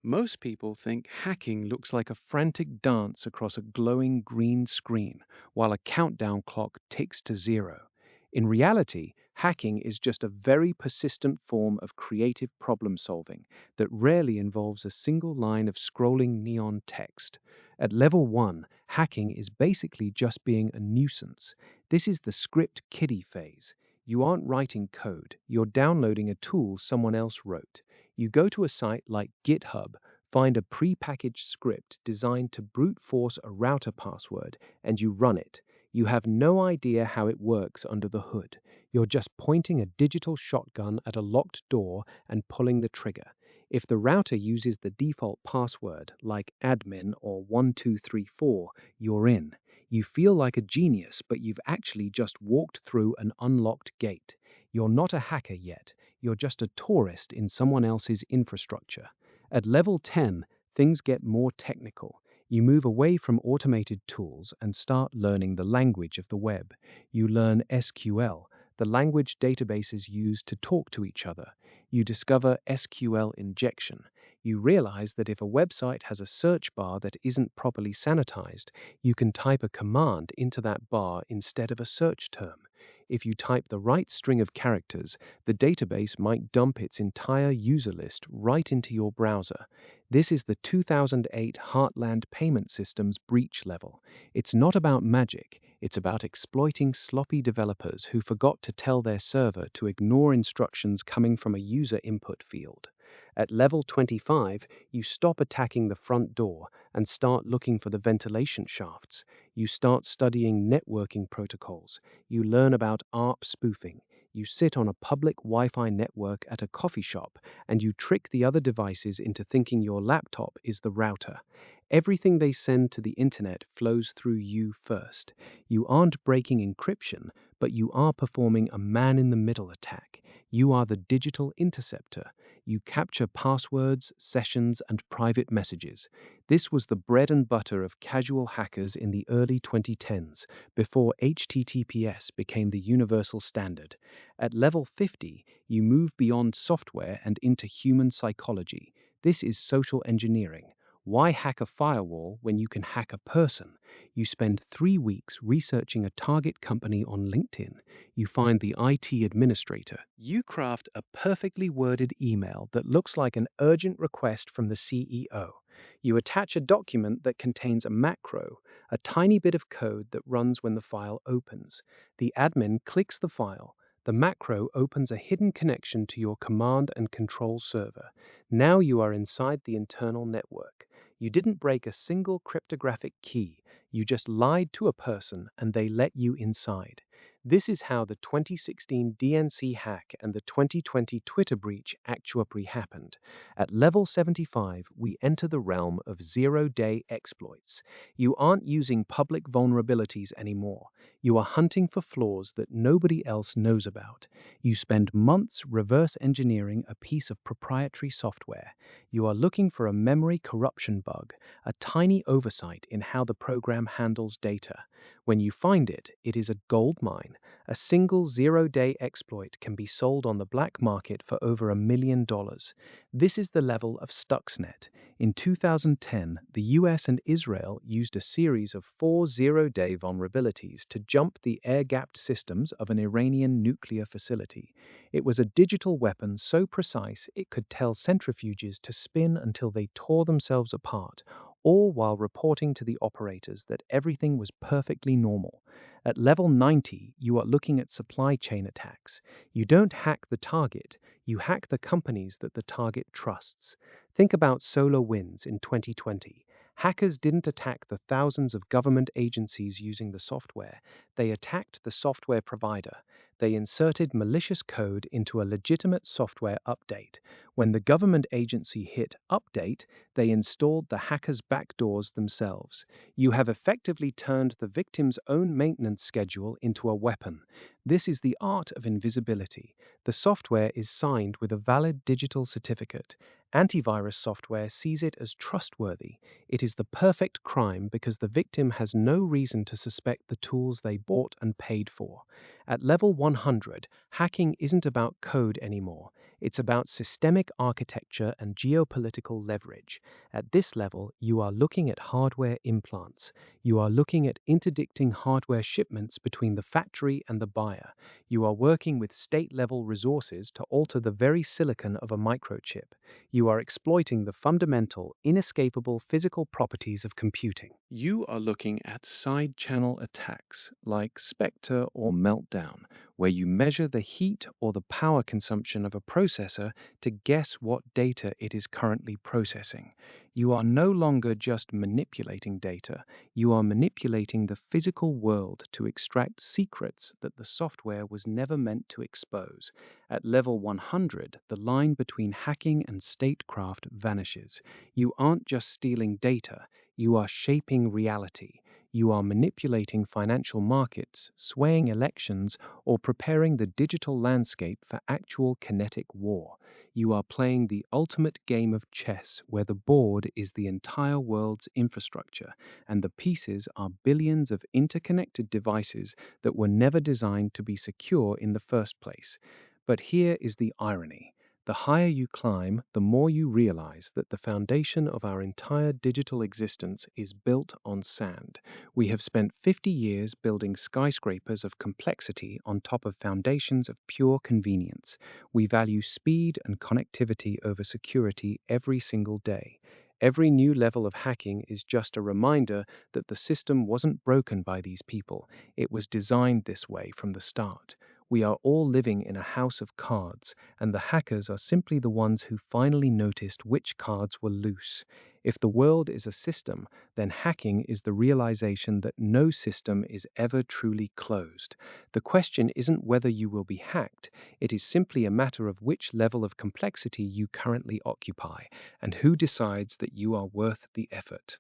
Most people think hacking looks like a frantic dance across a glowing green screen while a countdown clock ticks to zero. In reality, hacking is just a very persistent form of creative problem solving that rarely involves a single line of scrolling neon text. At level 1, hacking is basically just being a nuisance. This is the script-kiddie phase. You aren't writing code, you're downloading a tool someone else wrote. You go to a site like GitHub, find a pre-packaged script designed to brute force a router password, and you run it. You have no idea how it works under the hood. You're just pointing a digital shotgun at a locked door and pulling the trigger. If the router uses the default password, like admin or 1234, you're in. You feel like a genius, but you've actually just walked through an unlocked gate. You're not a hacker yet. You're just a tourist in someone else's infrastructure. At level 10, things get more technical. You move away from automated tools and start learning the language of the web. You learn SQL, the language databases use to talk to each other. You discover SQL injection. You realize that if a website has a search bar that isn't properly sanitized, you can type a command into that bar instead of a search term. If you type the right string of characters, the database might dump its entire user list right into your browser. This is the 2008 Heartland Payment Systems breach level. It's not about magic, it's about exploiting sloppy developers who forgot to tell their server to ignore instructions coming from a user input field. At level 25, you stop attacking the front door and start looking for the ventilation shafts. You start studying networking protocols. You learn about ARP spoofing. You sit on a public Wi-Fi network at a coffee shop and you trick the other devices into thinking your laptop is the router. Everything they send to the internet flows through you first. You aren't breaking encryption, but you are performing a man-in-the-middle attack. You are the digital interceptor. You capture passwords, sessions, and private messages. This was the bread and butter of casual hackers in the early 2010s, before HTTPS became the universal standard. At level 50, you move beyond software and into human psychology. This is social engineering. Why hack a firewall when you can hack a person? You spend 3 weeks researching a target company on LinkedIn. You find the IT administrator. You craft a perfectly worded email that looks like an urgent request from the CEO. You attach a document that contains a macro, a tiny bit of code that runs when the file opens. The admin clicks the file. The macro opens a hidden connection to your command and control server. Now you are inside the internal network. You didn't break a single cryptographic key. You just lied to a person and they let you inside. This is how the 2016 DNC hack and the 2020 Twitter breach actually happened. At level 75, we enter the realm of zero-day exploits. You aren't using public vulnerabilities anymore. You are hunting for flaws that nobody else knows about. You spend months reverse engineering a piece of proprietary software. You are looking for a memory corruption bug, a tiny oversight in how the program handles data. When you find it, it is a gold mine. A single zero-day exploit can be sold on the black market for over $1 million. This is the level of Stuxnet. In 2010, the US and Israel used a series of 4 zero-day vulnerabilities to jump the air-gapped systems of an Iranian nuclear facility. It was a digital weapon so precise it could tell centrifuges to spin until they tore themselves apart, all while reporting to the operators that everything was perfectly normal. At level 90, you are looking at supply chain attacks. You don't hack the target, you hack the companies that the target trusts. Think about SolarWinds in 2020. Hackers didn't attack the thousands of government agencies using the software. They attacked the software provider. They inserted malicious code into a legitimate software update. When the government agency hit update, they installed the hacker's backdoors themselves. You have effectively turned the victim's own maintenance schedule into a weapon. This is the art of invisibility. The software is signed with a valid digital certificate. Antivirus software sees it as trustworthy. It is the perfect crime because the victim has no reason to suspect the tools they bought and paid for. At level 100, hacking isn't about code anymore. It's about systemic architecture and geopolitical leverage. At this level, you are looking at hardware implants. You are looking at interdicting hardware shipments between the factory and the buyer. You are working with state level resources to alter the very silicon of a microchip. You are exploiting the fundamental, inescapable physical properties of computing. You are looking at side channel attacks like Spectre or Meltdown, where you measure the heat or the power consumption of a processor to guess what data it is currently processing. You are no longer just manipulating data, you are manipulating the physical world to extract secrets that the software was never meant to expose. At level 100, the line between hacking and statecraft vanishes. You aren't just stealing data, you are shaping reality. You are manipulating financial markets, swaying elections, or preparing the digital landscape for actual kinetic war. You are playing the ultimate game of chess where the board is the entire world's infrastructure and the pieces are billions of interconnected devices that were never designed to be secure in the first place. But here is the irony. The higher you climb, the more you realize that the foundation of our entire digital existence is built on sand. We have spent 50 years building skyscrapers of complexity on top of foundations of pure convenience. We value speed and connectivity over security every single day. Every new level of hacking is just a reminder that the system wasn't broken by these people. It was designed this way from the start. We are all living in a house of cards, and the hackers are simply the ones who finally noticed which cards were loose. If the world is a system, then hacking is the realization that no system is ever truly closed. The question isn't whether you will be hacked, it is simply a matter of which level of complexity you currently occupy, and who decides that you are worth the effort.